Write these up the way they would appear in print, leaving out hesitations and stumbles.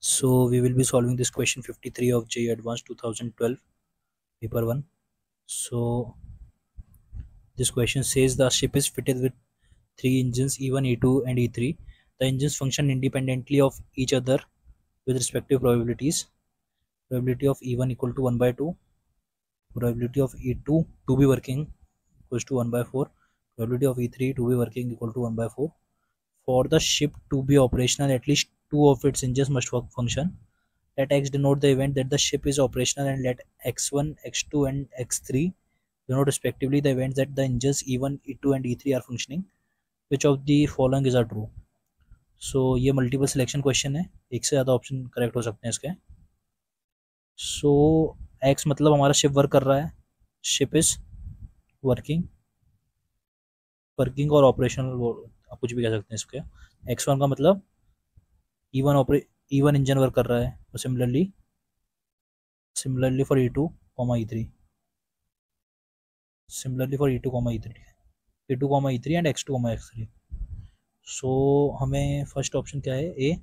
So we will be solving this question 53 of JEE Advanced 2012 paper 1. So this question says the ship is fitted with 3 engines E1, E2 and E3. The engines function independently of each other with respective probabilities. Probability of E1 equal to 1 by 2. Probability of E2 to be working equals to 1 by 4. Probability of E3 to be working equal to 1 by 4. For the ship to be operational, at least 2 of its engines must function. Let X denote the event that the ship is operational, and let X1, X2 and X3 denote respectively the events that the engines E1, E2 and E3 are functioning. Which of the following is true? So ये multiple selection question है, एक से ज़्यादा option correct हो सकते हैं इसके. सो X मतलब हमारा शिप वर्क कर रहा है, शिप इज वर्किंग और ऑपरेशनल, आप कुछ भी कह सकते हैं इसके. X1 का मतलब E1 इंजन वर्क कर रहा है, और similarly for E2, E3. Similarly for E2, E3 and X2, X3. So हमें फर्स्ट ऑप्शन क्या है, A,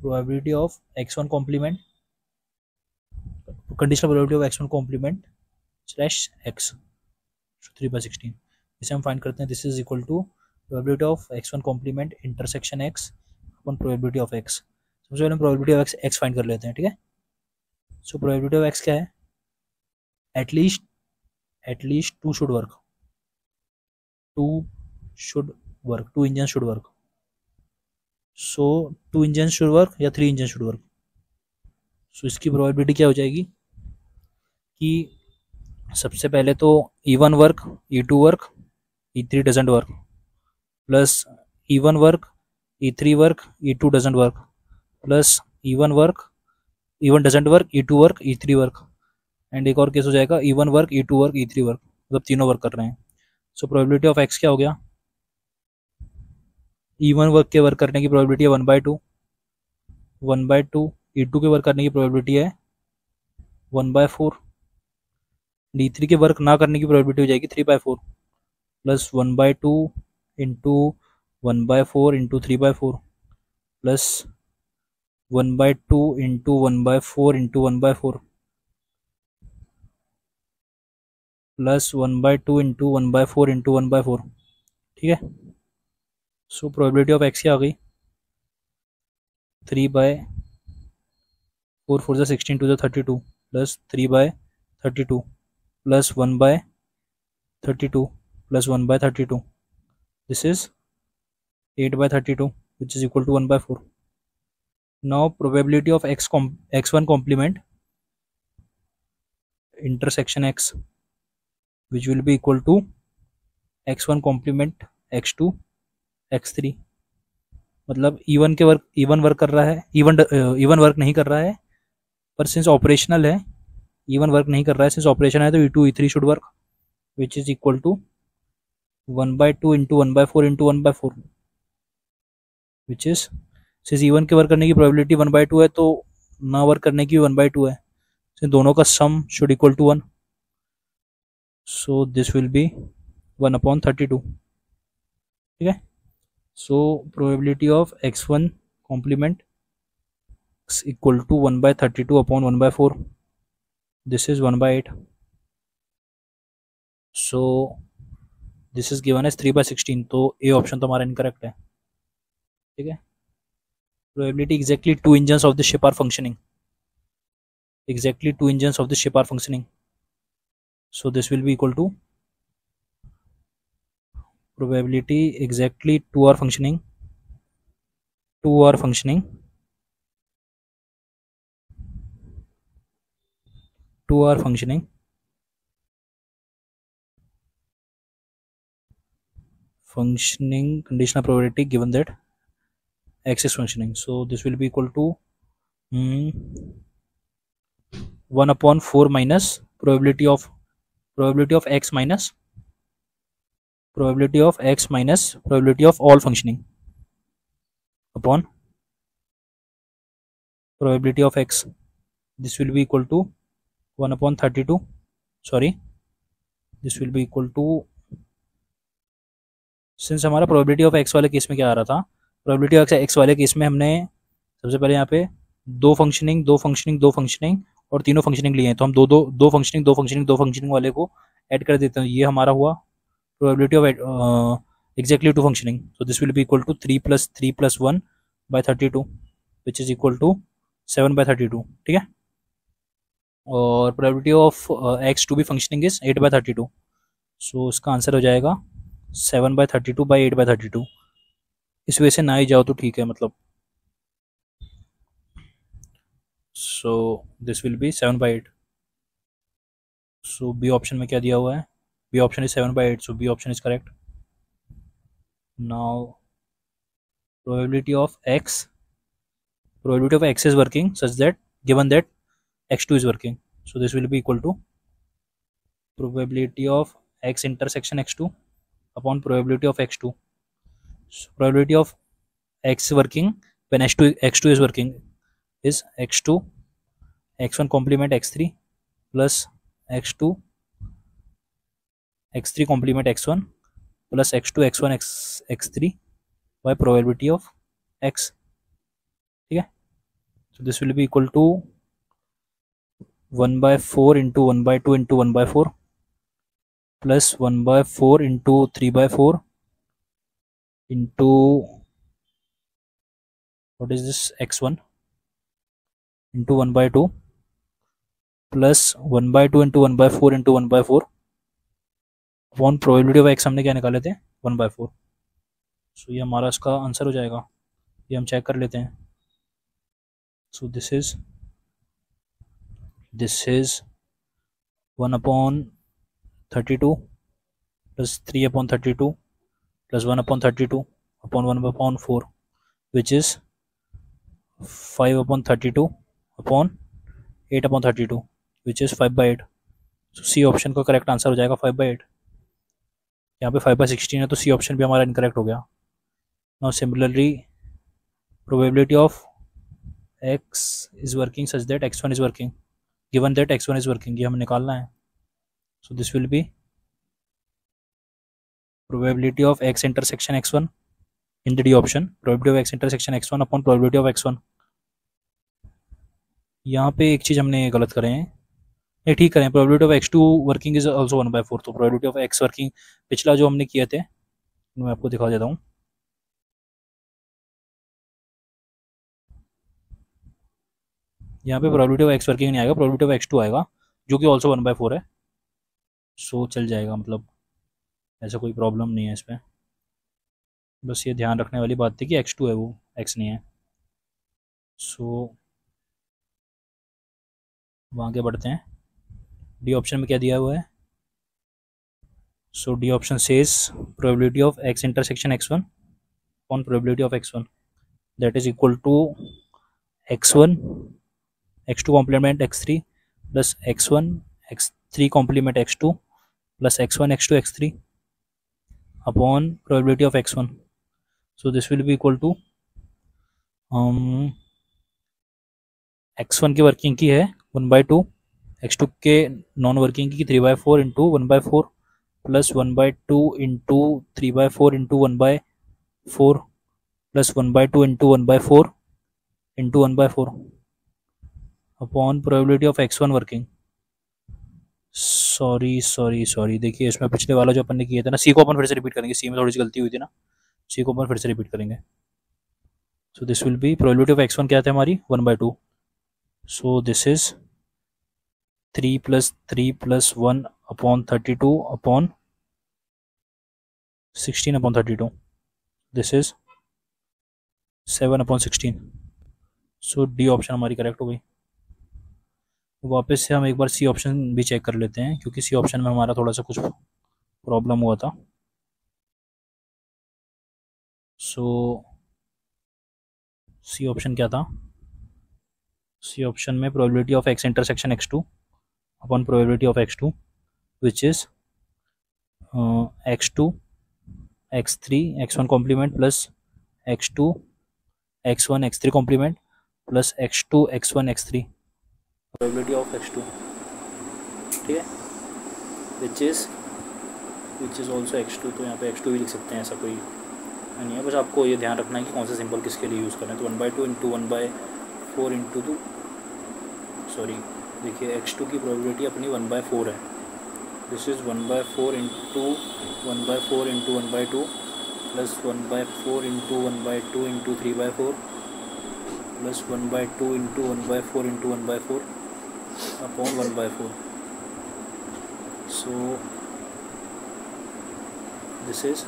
probability of X1 complement, conditional probability of X1 complement slash X 3/16. इसे हम फाइंड करते हैं. This is equal to probability of X1 complement intersection X upon probability of X. सबसे पहले हम प्रोबेबिलिटी ऑफ X फाइंड कर लेते हैं, ठीक है. सो प्रोबेबिलिटी ऑफ X क्या है, at least two should work, two engine should work. So 2 engine should work या 3 इंजन शुड वर्क. सो इसकी प्रोबेबिलिटी क्या हो जाएगी कि सबसे पहले तो E1 work, E2 work, E3 doesn't work, plus E1 work, E3 work, E2 doesn't work, plus E1 work, E1 doesn't work, E2 work, E3 work. And एक और केस हो जाएगा E1 work, E2 work, E3 work, मतलब तीनों work कर रहे हैं. सो probability of X क्या हो गया, E1 वर्क के वर्क करने की प्रोबेबिलिटी है 1/2, E2 के वर्क करने की प्रोबेबिलिटी है 1/4, D3 के वर्क ना करने की प्रोबेबिलिटी हो जाएगी 3/4, plus 1/2 into 1/4 into 3/4, plus 1/2 into 1/4 into 1/4, plus 1/2 into 1/4 into 1/4. ठीक है. सो प्रोबेबिलिटी ऑफ X क्या आ गई, 3/4 4 16 2 32, plus 3/32 plus 1/32 plus 1/32. This is 8/32 which is equal to 1/4. Now probability of X1 complement intersection X, which will be equal to X1 complement X2 X3. मतलब E1 work कर रहा है, E1 work नहीं कर रहा है, पर सिंस ऑपरेशनल है E1 वर्क नहीं कर रहा है, सिंस ऑपरेशन है तो E2 E3 should work, which is equal to 1/2 into 1/4 into 1/4, which is since E1 के वर्क करने की प्रोबेबिलिटी 1/2 है, तो ना वर्क करने की 1/2 है, सिंस दोनों का sum should equal to 1. So this will be 1/32. ठीक है. So probability of X1 complement equal to 1/32 upon 1/4. This is 1/8. So this is given as 3/16, तो ए ऑप्शन तो हमारा इनकरेक्ट है. ठीक है. Probability exactly 2 engines of the ship are functioning, so this will be equal to probability exactly 2 are functioning conditional probability given that X is functioning. So this will be equal to 1/4 minus probability of X minus probability of all functioning upon probability of X. This will be equal to 1/32. Sorry, this will be equal to, since हमारा probability of X वाले case में क्या आ रहा था, probability of X वाले case में हमने सबसे पहले यहाँ पे दो फंक्शनिंग और तीनों फंक्शनिंग लिए हैं, तो हम दो फंक्शनिंग वाले को ऐड कर देते हैं। ये हमारा हुआ probability of exactly two functioning. So this will be equal to 3+3+1/32 which is equal to 7/32। ठीक है, और probability of x to be functioning is 8/32। So इसका आंसर हो जाएगा 7/32/8/32। इस वजह से ना ही जाओ तो ठीक है, मतलब so this will be 7/8। So B option में क्या दिया हुआ है, B option is 7/8, so B option is correct. Now probability of x is working such that given that x2 is working, so this will be equal to probability of x intersection x2 upon probability of x2. So probability of x working when x2 is working is x2 x1 complement x3 plus x2 x3 complement x1 plus x2 x1 x3 by probability of x। ठीक है, so this will be equal to 1/4 into 1/2 into 1/4 plus 1/4 into 3/4 into what is this x1 into 1/2 plus 1/2 into 1/4 into 1/4 upon probability of x हमने क्या निकाले थे 1/4। सो ये हमारा इसका answer हो जाएगा, ये हम चेक कर लेते हैं। सो this is 1/32 plus 3/32 plus 1/32 upon 1/4 which is 5/32 upon 8/32 which is 5/8। so C option का करेक्ट आंसर हो जाएगा 5/8। यहाँ पे 5/16 है तो सी ऑप्शन भी हमारा इनकरेक्ट हो गया। Now similarly probability of x is working such that x1 is working given that x1 is working, ये हमें निकालना है। so this will be probability of x intersection x1 in the D option, probability of x intersection x1 upon probability of x1। यहाँ पे एक चीज़ हमने गलत करे हैं, नहीं ठीक करें, probability of x2 working is also 1/4, तो प्रोबेबिलिटी ऑफ x वर्किंग पिछला जो हमने किए थे मैं आपको दिखा देता हूँ। यहाँ पे प्रोबेबिलिटी ऑफ x वर्किंग नहीं आएगा, प्रोबेबिलिटी ऑफ x2 आएगा जो कि ऑल्सो 1/4 है। सो चल जाएगा, मतलब ऐसा कोई प्रॉब्लम नहीं है इसमें, बस ये ध्यान रखने वाली बात थी कि x2 है वो x नहीं है। सो आगे बढ़ते हैं, डी ऑप्शन में क्या दिया हुआ है। So the option says probability of x intersection x1 on probability of x1 that is equal to x1 x2 complement x3 plus x1 x3 complement x2 plus x1 x2 x3 upon probability of x1। so this will be equal to x1 की working की है 1/2, x2 के non working की 3/4 into 1/4 plus 1/2 into 3/4 into 1/4 plus 1/2 into 1/4 into 1/4 upon probability of x1 working. Sorry देखिए इसमें पिछले वाला जो अपन ने किया था ना, सी को अपन फिर से रिपीट करेंगे, सी में थोड़ी सी गलती हुई थी ना, सी को अपन फिर से रिपीट करेंगे। सो this will B probability of x1 क्या था हमारी 1/2, सो this is 3 + 3 + 1 upon 32 upon 16 upon 32, this is 7/16। So the option हमारी करेक्ट हो गई। वापस से हम एक बार सी ऑप्शन भी चेक कर लेते हैं क्योंकि सी ऑप्शन में हमारा थोड़ा सा कुछ प्रॉब्लम हुआ था। सो सी ऑप्शन क्या था, सी ऑप्शन में probability of x intersection x2 upon probability of x2 which is x2 x3 x1 complement plus x2 x1 x3 complement plus x2 x1 x3 probability of x2, ठीक है, which is also x2, तो यहाँ पे x2 भी लिख सकते हैं, ऐसा कोई नहीं है, बस आपको ये ध्यान रखना है कि कौन सा सिंबल किसके लिए यूज़ करना है। तो 1/2 इंटू 1/4 इंटू 2, सॉरी देखिए x2 की प्रोबेबिलिटी अपनी 1/4 है। This is 1/4 into 1/4 into 1/2 plus 1/4 into 1/2 into 3/4 plus 1/2 into 1/4 into 1/4 upon 1/4। So this is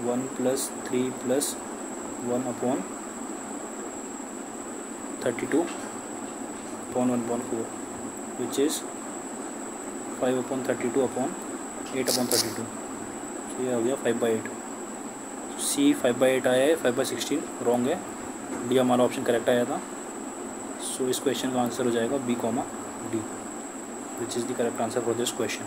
1 plus 3 plus 1 upon 32 upon 1/4 which is 5 upon 32 upon 8 upon 32। तो ये हो गया 5/8। सी 5/8 आया है, 5/16 रॉन्ग है, डी हमारा ऑप्शन करेक्ट आया था। सो इस क्वेश्चन का आंसर हो जाएगा B, D, which is the correct answer for this question.